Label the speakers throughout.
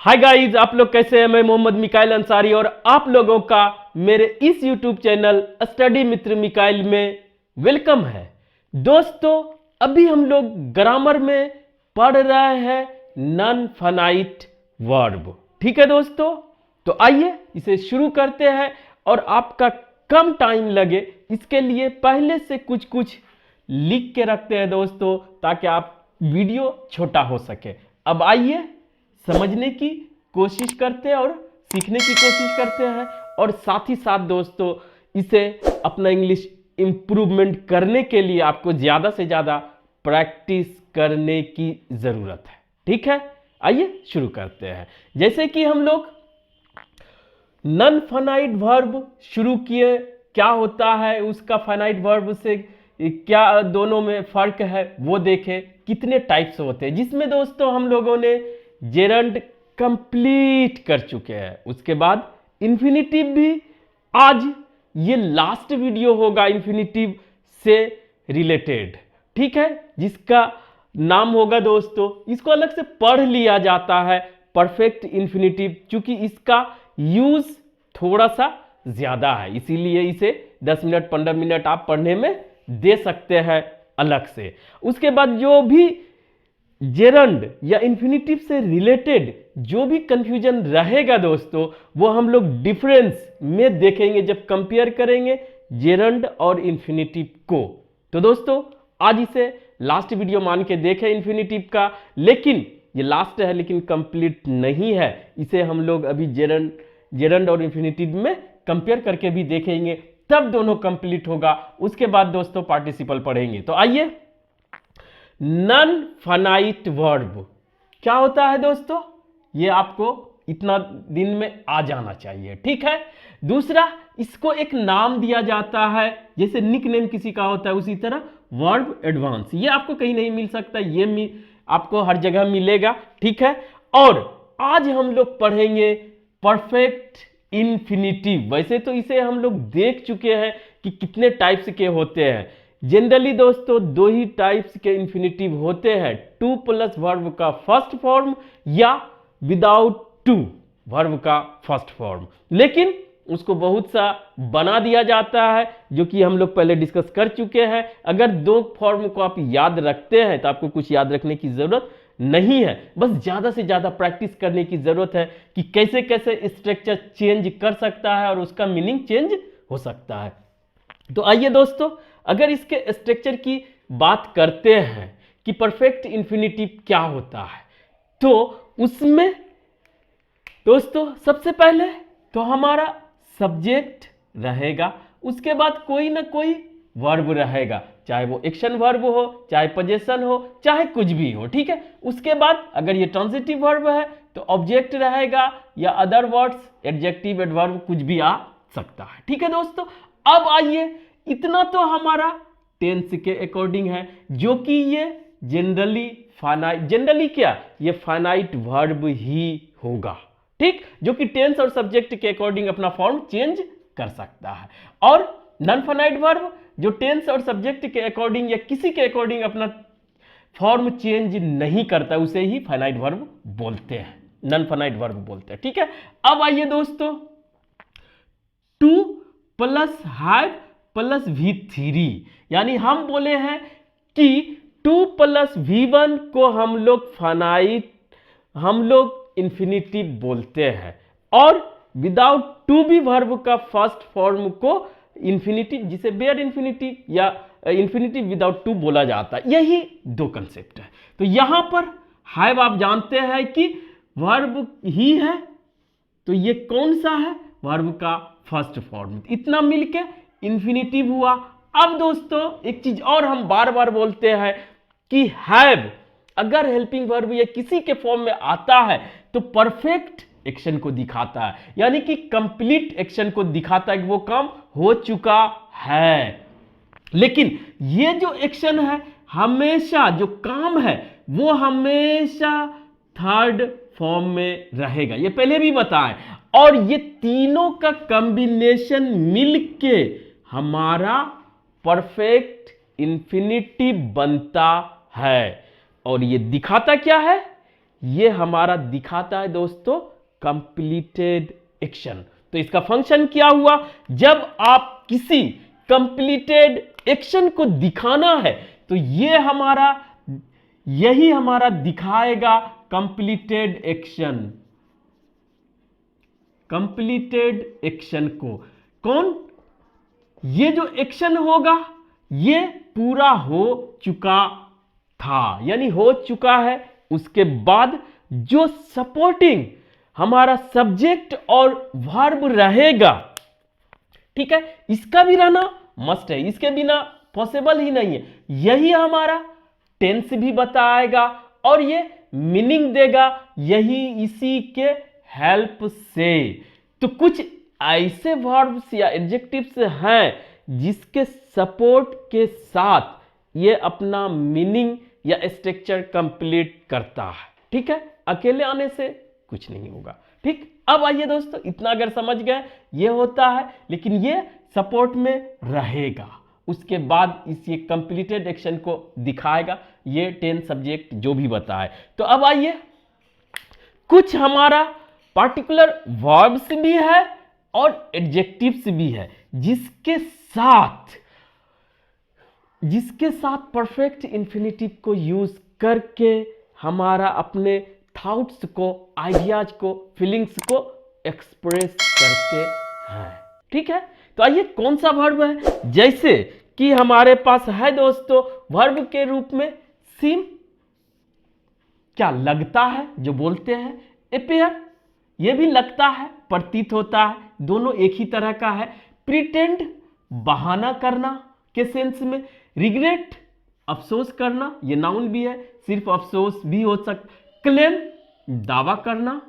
Speaker 1: Hi guys, आप लोग कैसे हैं। मैं मोहम्मद मिकाइल अंसारी और आप लोगों का मेरे इस यूट्यूब चैनल स्टडी मित्र मिकाइल में वेलकम है। दोस्तों, अभी हम लोग ग्रामर में पढ़ रहे हैं नॉन फाइनाइट वर्ब। ठीक है दोस्तों, तो आइए इसे शुरू करते हैं और आपका कम टाइम लगे इसके लिए पहले से कुछ कुछ लिख के रखते हैं दोस्तों, ताकि आप वीडियो छोटा हो सके। अब आइए समझने की कोशिश करते हैं और सीखने की कोशिश करते हैं, और साथ ही साथ दोस्तों इसे अपना इंग्लिश इंप्रूवमेंट करने के लिए आपको ज़्यादा से ज़्यादा प्रैक्टिस करने की ज़रूरत है। ठीक है, आइए शुरू करते हैं। जैसे कि हम लोग नॉन फाइनाइट वर्ब शुरू किए, क्या होता है उसका फाइनाइट वर्ब से क्या दोनों में फर्क है वो देखें। कितने टाइप्स होते हैं, जिसमें दोस्तों हम लोगों ने जेरंड कंप्लीट कर चुके हैं। उसके बाद इंफिनिटिव भी, आज ये लास्ट वीडियो होगा इंफिनिटिव से रिलेटेड। ठीक है, जिसका नाम होगा दोस्तों, इसको अलग से पढ़ लिया जाता है परफेक्ट इंफिनिटिव, क्योंकि इसका यूज थोड़ा सा ज्यादा है, इसीलिए इसे 10 मिनट 15 मिनट आप पढ़ने में दे सकते हैं अलग से। उसके बाद जो भी जेरंड या इंफिनिटिव से रिलेटेड जो भी कंफ्यूजन रहेगा दोस्तों, वो हम लोग डिफरेंस में देखेंगे जब कंपेयर करेंगे जेरंड और इंफिनिटिव को। तो दोस्तों आज इसे लास्ट वीडियो मान के देखें इंफिनिटिव का, लेकिन ये लास्ट है लेकिन कंप्लीट नहीं है। इसे हम लोग अभी जेरंड और इंफिनिटिव में कंपेयर करके भी देखेंगे, तब दोनों कंप्लीट होगा। उसके बाद दोस्तों पार्टिसिपल पढ़ेंगे। तो आइए, नॉन फाइनाइट वर्ब क्या होता है दोस्तों, ये आपको इतना दिन में आ जाना चाहिए। ठीक है, दूसरा इसको एक नाम दिया जाता है, जैसे निक नेम किसी का होता है उसी तरह वर्ब एडवांस। ये आपको कहीं नहीं मिल सकता, ये आपको हर जगह मिलेगा। ठीक है, और आज हम लोग पढ़ेंगे परफेक्ट इंफिनिटिव। वैसे तो इसे हम लोग देख चुके हैं कि कितने टाइप्स के होते हैं। जनरली दोस्तों दो ही टाइप्स के इंफिनिटिव होते हैं, टू प्लस वर्ब का फर्स्ट फॉर्म या विदाउट टू वर्ब का फर्स्ट फॉर्म। लेकिन उसको बहुत सा बना दिया जाता है, जो कि हम लोग पहले डिस्कस कर चुके हैं। अगर दो फॉर्म को आप याद रखते हैं तो आपको कुछ याद रखने की जरूरत नहीं है, बस ज्यादा से ज्यादा प्रैक्टिस करने की जरूरत है कि कैसे कैसे स्ट्रक्चर चेंज कर सकता है और उसका मीनिंग चेंज हो सकता है। तो आइए दोस्तों, अगर इसके स्ट्रक्चर की बात करते हैं कि परफेक्ट इंफिनिटिव क्या होता है, तो उसमें दोस्तों सबसे पहले तो हमारा सब्जेक्ट रहेगा, उसके बाद कोई ना कोई वर्ब रहेगा, चाहे वो एक्शन वर्ब हो, चाहे पोजेशन हो, चाहे कुछ भी हो। ठीक है, उसके बाद अगर ये ट्रांजिटिव वर्ब है तो ऑब्जेक्ट रहेगा, या अदर वर्ड्स एडजेक्टिव एडवर्ब कुछ भी आ सकता है। ठीक है दोस्तों, अब आइए, इतना तो हमारा टेंस के अकॉर्डिंग है, जो कि ये जनरली क्या, ये फाइनाइट वर्ब ही होगा। ठीक, जो कि टेंस और सब्जेक्ट के अकॉर्डिंग अपना फॉर्म चेंज कर सकता है। और नॉन फाइनाइट वर्ब जो टेंस और सब्जेक्ट के अकॉर्डिंग या किसी के अकॉर्डिंग अपना फॉर्म चेंज नहीं करता, उसे ही फाइनाइट वर्ब बोलते हैं, नॉन फाइनाइट वर्ब बोलते हैं। ठीक है, अब आइए दोस्तों, to plus have plus V3, यानी हम बोले हैं कि 2 प्लस V1 को हम लोग इंफिनिटिव बोलते हैं, और विदाउट टू भी वर्ब का फर्स्ट फॉर्म को इंफिनिटिव, जिसे बेयर इंफिनिटिव या इंफिनिटिव विदाउट टू बोला जाता है। यही दो कंसेप्ट है। तो यहां पर हैव आप जानते हैं कि वर्ब ही है, तो ये कौन सा है, वर्ब का फर्स्ट फॉर्म। इतना मिलके इंफिनिटिव हुआ। अब दोस्तों एक चीज और हम बार बार बोलते हैं कि हैव अगर हेल्पिंग वर्ब या किसी के फॉर्म में आता है तो परफेक्ट एक्शन को दिखाता है, यानी कि कंप्लीट एक्शन को दिखाता है कि वो काम हो चुका है। लेकिन ये जो एक्शन है, हमेशा जो काम है वो हमेशा थर्ड फॉर्म में रहेगा, ये पहले भी बताएं। और ये तीनों का कॉम्बिनेशन मिलके हमारा परफेक्ट इंफिनिटिव बनता है। और ये दिखाता क्या है, ये हमारा दिखाता है दोस्तों कंप्लीटेड एक्शन। तो इसका फंक्शन क्या हुआ, जब आप किसी कंप्लीटेड एक्शन को दिखाना है तो यही हमारा दिखाएगा कंप्लीटेड एक्शन। कंप्लीटेड एक्शन को कौन, ये जो एक्शन होगा ये पूरा हो चुका था, यानी हो चुका है। उसके बाद जो सपोर्टिंग हमारा सब्जेक्ट और वर्ब रहेगा, ठीक है, इसका भी रहना मस्ट है, इसके बिना पॉसिबल ही नहीं है। यही हमारा टेंस भी बताएगा और ये मीनिंग देगा, यही इसी के हेल्प से। तो कुछ ऐसे वर्ब्स या एडजेक्टिव्स हैं जिसके सपोर्ट के साथ ये अपना मीनिंग या स्ट्रक्चर कंप्लीट करता है, ठीक है, अकेले आने से कुछ नहीं होगा। ठीक, अब आइए दोस्तों, इतना अगर समझ गए ये होता है, लेकिन ये सपोर्ट में रहेगा, उसके बाद इस ये कंप्लीटेड एक्शन को दिखाएगा, ये 10 सब्जेक्ट जो भी बताए। तो अब आइए, कुछ हमारा पार्टिकुलर वर्ब्स भी है और एडजेक्टिव्स भी है जिसके साथ परफेक्ट इंफिनिटिव को यूज करके हमारा अपने थॉट्स को, आइडियाज को, फीलिंग्स को एक्सप्रेस करते हैं। ठीक है, तो आइए कौन सा वर्ब है, जैसे कि हमारे पास है दोस्तों वर्ब के रूप में सीम, क्या लगता है, जो बोलते हैं, अपीयर, ये भी लगता है, प्रतीत होता है, दोनों एक ही तरह का है। प्रिटेंड, बहाना करना के सेंस में। रिग्रेट, अफसोस करना, ये नाउन भी है, सिर्फ अफसोस भी हो सकता। क्लेम, दावा करना।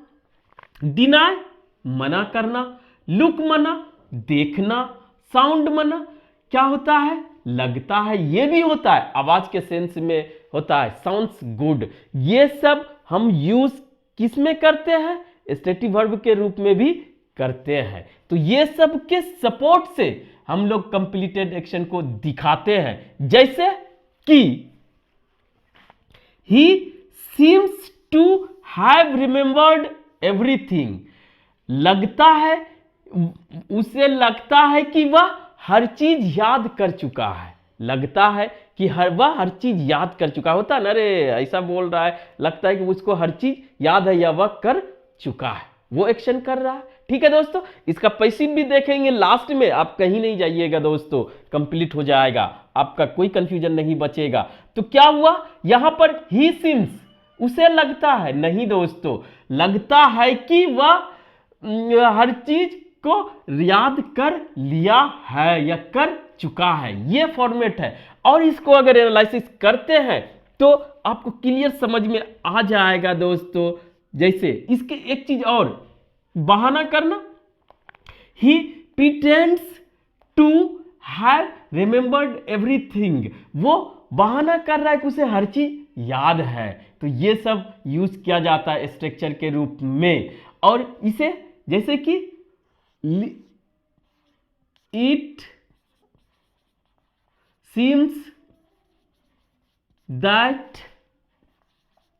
Speaker 1: डिनाय, मना करना। लुक, मना, देखना। साउंड, मना, क्या होता है, लगता है, ये भी होता है, आवाज के सेंस में होता है, साउंड्स गुड। ये सब हम यूज किस में करते हैं, स्टेटिव वर्ब के रूप में भी करते हैं। तो ये सब के सपोर्ट से हम लोग कंप्लीटेड एक्शन को दिखाते हैं, जैसे कि he seems to have remembered everything, लगता है, उसे लगता है कि वह हर चीज याद कर चुका है, लगता है कि वह हर चीज याद कर चुका होता है ना, अरे ऐसा बोल रहा है, लगता है कि उसको हर चीज याद है या वह कर चुका है, वो एक्शन कर रहा है। ठीक है दोस्तों, इसका पैसिव भी देखेंगे लास्ट में, आप कहीं नहीं जाइएगा दोस्तों, कंप्लीट हो जाएगा, आपका कोई कंफ्यूजन नहीं बचेगा। तो क्या हुआ यहां पर, ही सीम्स, उसे लगता है, नहीं दोस्तों, लगता है कि वह हर चीज को याद कर लिया है या कर चुका है, ये फॉर्मेट है। और इसको अगर एनालिसिस करते हैं तो आपको क्लियर समझ में आ जाएगा दोस्तों। जैसे इसके एक चीज और, बहाना करना, ही pretends to have remembered everything, वो बहाना कर रहा है कि उसे हर चीज याद है। तो ये सब यूज किया जाता है स्ट्रक्चर के रूप में। और इसे जैसे कि it seems that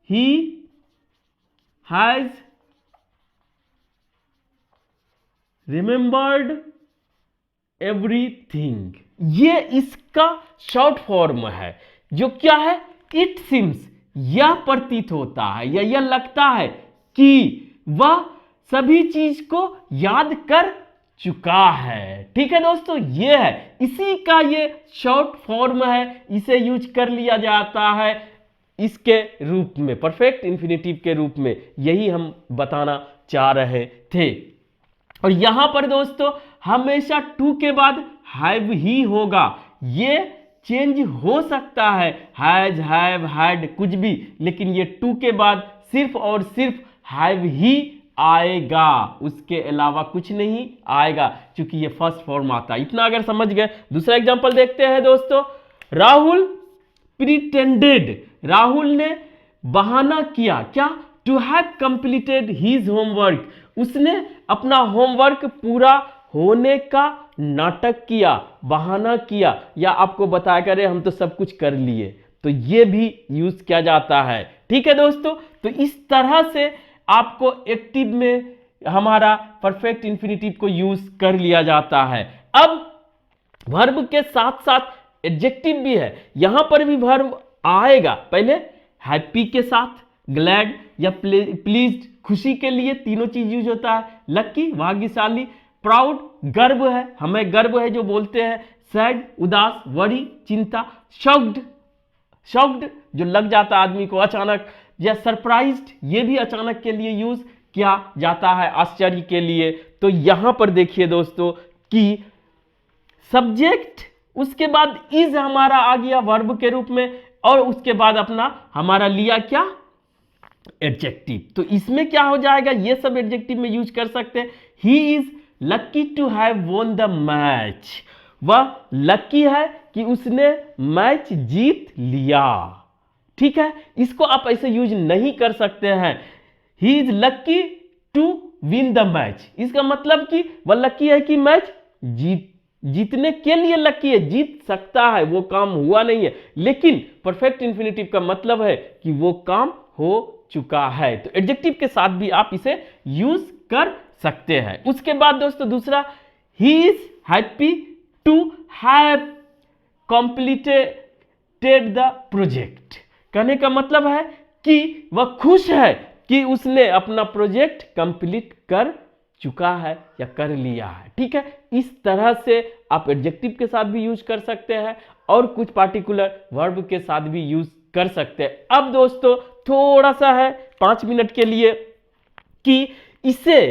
Speaker 1: he has remembered everything, ये इसका शॉर्ट फॉर्म है, जो क्या है, इट सीम्स, यह प्रतीत होता है या यह लगता है कि वह सभी चीज को याद कर चुका है। ठीक है दोस्तों, ये है, इसी का ये शॉर्ट फॉर्म है, इसे यूज कर लिया जाता है इसके रूप में, परफेक्ट इंफिनिटिव के रूप में, यही हम बताना चाह रहे थे। और यहां पर दोस्तों हमेशा टू के बाद हैव ही होगा, ये चेंज हो सकता है, हैज, हैव, हैड, कुछ भी, लेकिन ये टू के बाद सिर्फ और सिर्फ हैव ही आएगा, उसके अलावा कुछ नहीं आएगा, क्योंकि ये फर्स्ट फॉर्म आता है। इतना अगर समझ गए। दूसरा एग्जांपल देखते हैं दोस्तों, राहुल प्रिटेंडेड, राहुल ने बहाना किया, क्या, to have completed his homework, उसने अपना होमवर्क पूरा होने का नाटक किया, बहाना किया, या आपको बताया करे हम तो सब कुछ कर लिए, तो ये भी यूज किया जाता है। ठीक है दोस्तों, तो इस तरह से आपको एक्टिव में हमारा परफेक्ट इंफिनिटिव को यूज कर लिया जाता है। अब वर्ब के साथ साथ एडजेक्टिव भी है, यहां पर भी वर्ब आएगा। पहले हैप्पी के साथ, ग्लैड या प्लीज्ड खुशी के लिए, तीनों चीज यूज होता है। लकी भाग्यशाली, प्राउड गर्व है, हमें गर्व है जो बोलते हैं। सैड उदास, वरी चिंता, शॉक्ड जो लग जाता आदमी को अचानक, या सरप्राइज्ड ये भी अचानक के लिए यूज किया जाता है, आश्चर्य के लिए। तो यहां पर देखिए दोस्तों कि सब्जेक्ट, उसके बाद इज हमारा आ गया वर्ब के रूप में, और उसके बाद अपना हमारा लिया क्या, एडजेक्टिव। तो इसमें क्या हो जाएगा, ये सब एडजेक्टिव में यूज कर सकते हैं। He is lucky to have won the match, वह लकी है कि उसने मैच जीत लिया। ठीक है, इसको आप ऐसे यूज नहीं कर सकते हैं। He is lucky to win the match, इसका मतलब कि वह लकी है कि मैच जीतने के लिए लकी है, जीत सकता है, वो काम हुआ नहीं है। लेकिन परफेक्ट इंफिनिटिव का मतलब है कि वो काम हो चुका है। तो एडजेक्टिव के साथ भी आप इसे यूज कर सकते हैं। उसके बाद दोस्तों दूसरा, he is happy to have completed the project. कहने का मतलब है कि वह खुश है कि उसने अपना प्रोजेक्ट कंप्लीट कर चुका है या कर लिया है। ठीक है, इस तरह से आप एडजेक्टिव के साथ भी यूज कर सकते हैं और कुछ पार्टिकुलर वर्ब के साथ भी यूज कर सकते हैं। अब दोस्तों थोड़ा सा है 5 मिनट के लिए कि इसे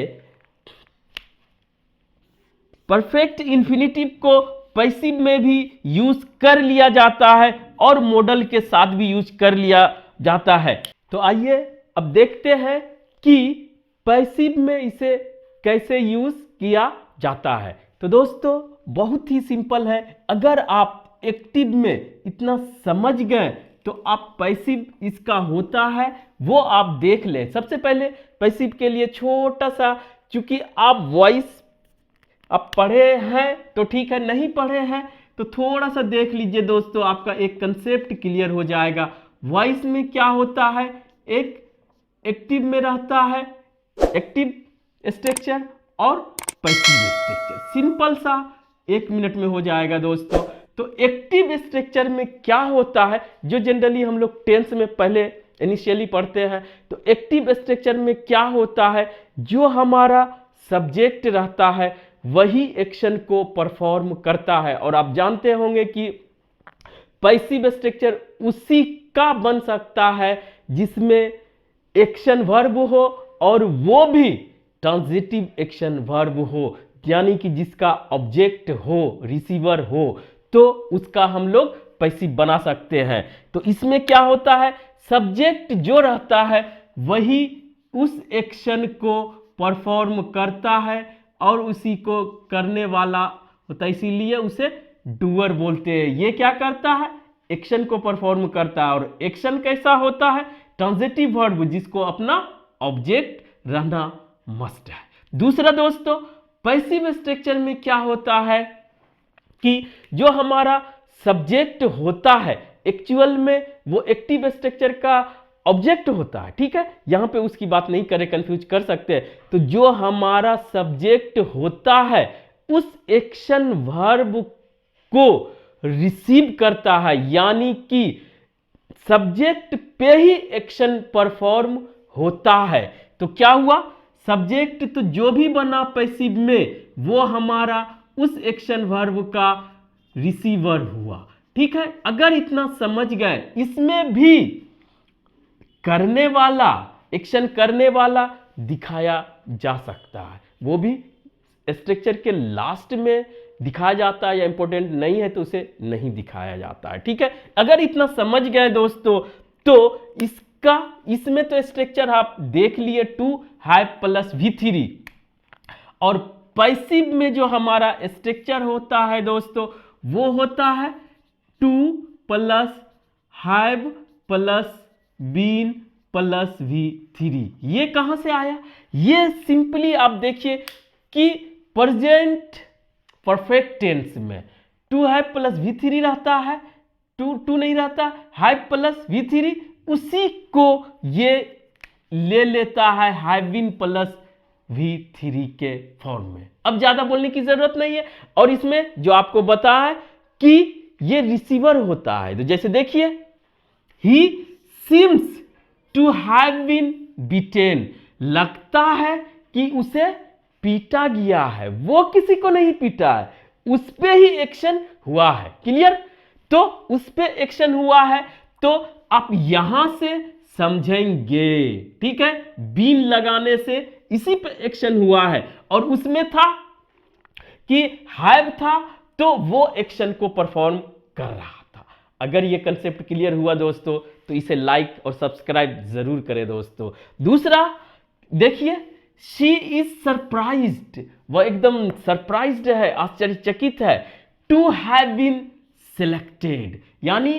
Speaker 1: परफेक्ट इंफिनिटिव को पैसिव में भी यूज कर लिया जाता है और मॉडल के साथ भी यूज कर लिया जाता है। तो आइए अब देखते हैं कि पैसिव में इसे कैसे यूज किया जाता है। तो दोस्तों बहुत ही सिंपल है, अगर आप एक्टिव में इतना समझ गए तो आप पैसिव इसका होता है वो आप देख लें। सबसे पहले पैसिव के लिए छोटा सा, चूंकि आप वॉइस आप पढ़े हैं तो ठीक है, नहीं पढ़े हैं तो थोड़ा सा देख लीजिए दोस्तों, आपका एक कंसेप्ट क्लियर हो जाएगा। वॉइस में क्या होता है, एक एक्टिव में रहता है एक्टिव स्ट्रक्चर और पैसिव स्ट्रक्चर। सिंपल सा 1 मिनट में हो जाएगा दोस्तों। तो एक्टिव स्ट्रक्चर में क्या होता है, जो जनरली हम लोग टेंस में पहले इनिशियली पढ़ते हैं। तो एक्टिव स्ट्रक्चर में क्या होता है, जो हमारा सब्जेक्ट रहता है वही एक्शन को परफॉर्म करता है। और आप जानते होंगे कि पैसिव स्ट्रक्चर उसी का बन सकता है जिसमें एक्शन वर्ब हो और वो भी ट्रांजिटिव एक्शन वर्ब हो, यानी कि जिसका ऑब्जेक्ट हो, रिसीवर हो, तो उसका हम लोग पैसिव बना सकते हैं। तो इसमें क्या होता है, सब्जेक्ट जो रहता है वही उस एक्शन को परफॉर्म करता है और उसी को करने वाला होता है, इसीलिए उसे डूअर बोलते हैं। ये क्या करता है, एक्शन को परफॉर्म करता है। और एक्शन कैसा होता है, ट्रांजिटिव वर्ब, जिसको अपना ऑब्जेक्ट रहना मस्ट है। दूसरा दोस्तों, पैसिव स्ट्रक्चर में क्या होता है कि जो हमारा सब्जेक्ट होता है एक्चुअल में वो एक्टिव स्ट्रक्चर का ऑब्जेक्ट होता है। ठीक है, यहां पे उसकी बात नहीं करें, कंफ्यूज कर सकते हैं। तो जो हमारा सब्जेक्ट होता है उस एक्शन वर्ब को रिसीव करता है, यानी कि सब्जेक्ट पे ही एक्शन परफॉर्म होता है। तो क्या हुआ, सब्जेक्ट तो जो भी बना पैसिव में वो हमारा उस एक्शन वर्ब का रिसीवर हुआ। ठीक है, अगर इतना समझ गए, इसमें भी करने वाला, एक्शन करने वाला दिखाया जा सकता है, वो भी स्ट्रक्चर के लास्ट में दिखाया जाता है, या इंपॉर्टेंट नहीं है तो उसे नहीं दिखाया जाता है। ठीक है, अगर इतना समझ गए दोस्तों तो इसमें तो स्ट्रक्चर आप देख लिए, टू हैव प्लस V3, और पैसिव में जो हमारा स्ट्रक्चर होता है दोस्तों वो होता है to plus have plus been plus V3। ये कहां से आया, ये सिंपली आप देखिए कि प्रेजेंट परफेक्ट टेंस में टू हैव प्लस V3 रहता है, टू नहीं रहता, हैव प्लस V3, उसी को ये ले लेता है हैविन प्लस V3 के फॉर्म में। अब ज्यादा बोलने की जरूरत नहीं है। और इसमें जो आपको बता है कि ये रिसीवर होता है, तो जैसे देखिए he seems to have been beaten, लगता है कि उसे पीटा गया है, वो किसी को नहीं पीटा है, उस पे ही एक्शन हुआ है। क्लियर? तो उस पे एक्शन हुआ है तो आप यहां से समझेंगे, ठीक है, बीन लगाने से इसी पे एक्शन हुआ है। और उसमें था कि हैव था तो वो एक्शन को परफॉर्म कर रहा था। अगर ये कंसेप्ट क्लियर हुआ दोस्तों तो इसे लाइक और सब्सक्राइब जरूर करें दोस्तों। दूसरा देखिए, शी इज सरप्राइज्ड, वह एकदम सरप्राइज्ड है, आश्चर्यचकित है, टू हैव बीन सिलेक्टेड, यानी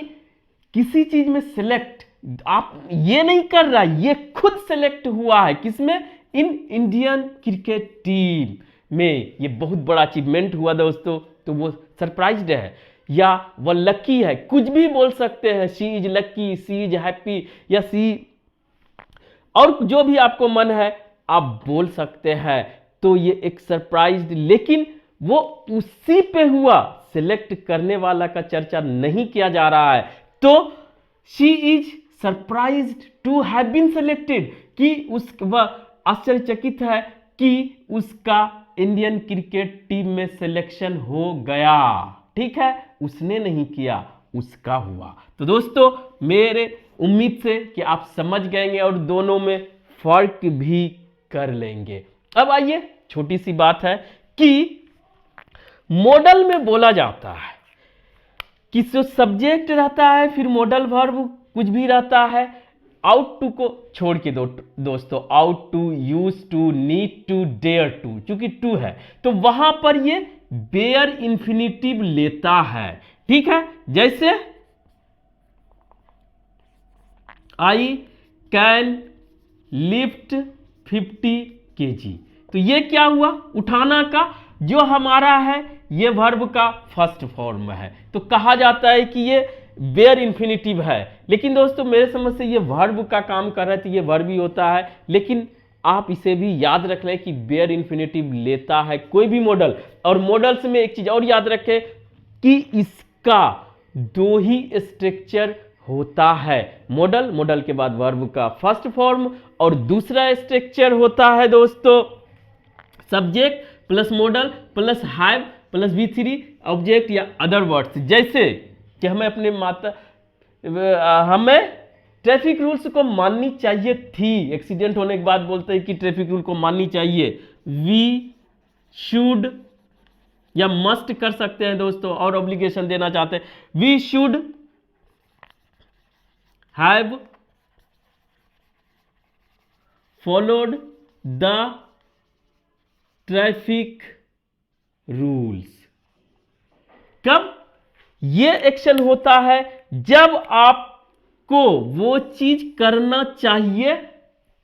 Speaker 1: किसी चीज में सिलेक्ट आप ये नहीं कर रहा, ये खुद सिलेक्ट हुआ है। किसमें? इन इंडियन क्रिकेट टीम में। ये बहुत बड़ा अचीवमेंट हुआ दोस्तों, तो वो सरप्राइज्ड है या वो लकी है, कुछ भी बोल सकते हैं। She is lucky, she is happy, या शी, और जो भी आपको मन है आप बोल सकते हैं। तो ये एक सरप्राइज्ड, लेकिन वो उसी पे हुआ, सिलेक्ट करने वाला का चर्चा नहीं किया जा रहा है। तो she is surprised to have been selected, कि वह आश्चर्यचकित है कि उसका इंडियन क्रिकेट टीम में सिलेक्शन हो गया। ठीक है, उसने नहीं किया, उसका हुआ। तो दोस्तों मेरे उम्मीद से कि आप समझ गएंगे और दोनों में फर्क भी कर लेंगे। अब आइए, छोटी सी बात है कि मॉडल में बोला जाता है कि जो सब्जेक्ट रहता है, फिर मॉडल वर्ब कुछ भी रहता है, आउट टू को छोड़ के दोस्तों, ought to, use to, need to, dare to, चूंकि टू है तो वहां पर ये बेयर इंफिनिटिव लेता है। ठीक है, जैसे आई कैन लिफ्ट 50 kg, तो ये क्या हुआ? उठाना का जो हमारा है ये वर्ब का फर्स्ट फॉर्म है, तो कहा जाता है कि ये बेयर इंफिनिटिव है। लेकिन दोस्तों मेरे समझ से ये वर्ब का काम कर रहा है तो ये वर्ब ही होता है, लेकिन आप इसे भी याद रख लें कि बेयर इंफिनिटिव लेता है कोई भी मॉडल। और मॉडल्स में एक चीज और याद रखें कि इसका दो ही स्ट्रक्चर होता है, मॉडल के बाद वर्ब का फर्स्ट फॉर्म, और दूसरा स्ट्रक्चर होता है दोस्तों subject plus model plus have plus V3 object या अदर वर्ड्स। जैसे कि हमें ट्रैफिक रूल्स को माननी चाहिए थी, एक्सीडेंट होने के बाद बोलते हैं कि ट्रैफिक रूल को माननी चाहिए, वी शुड या मस्ट कर सकते हैं दोस्तों, और ऑब्लिगेशन देना चाहते हैं, we should have followed the traffic rules. कब ये एक्शन होता है? जब आपको वो चीज करना चाहिए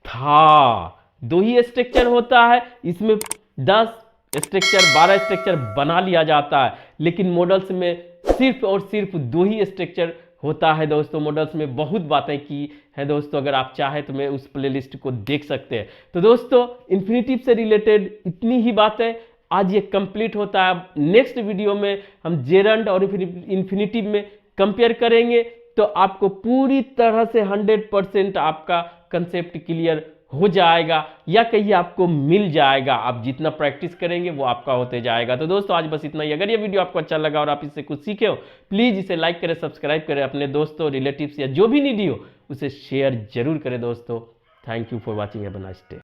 Speaker 1: था। दो ही स्ट्रक्चर होता है, इसमें 10 स्ट्रक्चर 12 स्ट्रक्चर बना लिया जाता है, लेकिन मॉडल्स में सिर्फ और सिर्फ दो ही स्ट्रक्चर होता है दोस्तों। मॉडल्स में बहुत बातें की है दोस्तों, अगर आप चाहें तो मैं उस प्लेलिस्ट को देख सकते हैं। तो दोस्तों इन्फिनिटिव से रिलेटेड इतनी ही बातें, आज ये कंप्लीट होता है। नेक्स्ट वीडियो में हम जेरंड और इन्फिनिटिव में कंपेयर करेंगे, तो आपको पूरी तरह से 100% आपका कंसेप्ट क्लियर हो जाएगा, या कहीं आपको मिल जाएगा। आप जितना प्रैक्टिस करेंगे वो आपका होते जाएगा। तो दोस्तों आज बस इतना ही। अगर ये वीडियो आपको अच्छा लगा और आप इससे कुछ सीखे हो, प्लीज़ इसे लाइक करें, सब्सक्राइब करें, अपने दोस्तों, रिलेटिव्स या जो भी नीडी हो उसे शेयर जरूर करें दोस्तों। Thank you for watching, have a nice day.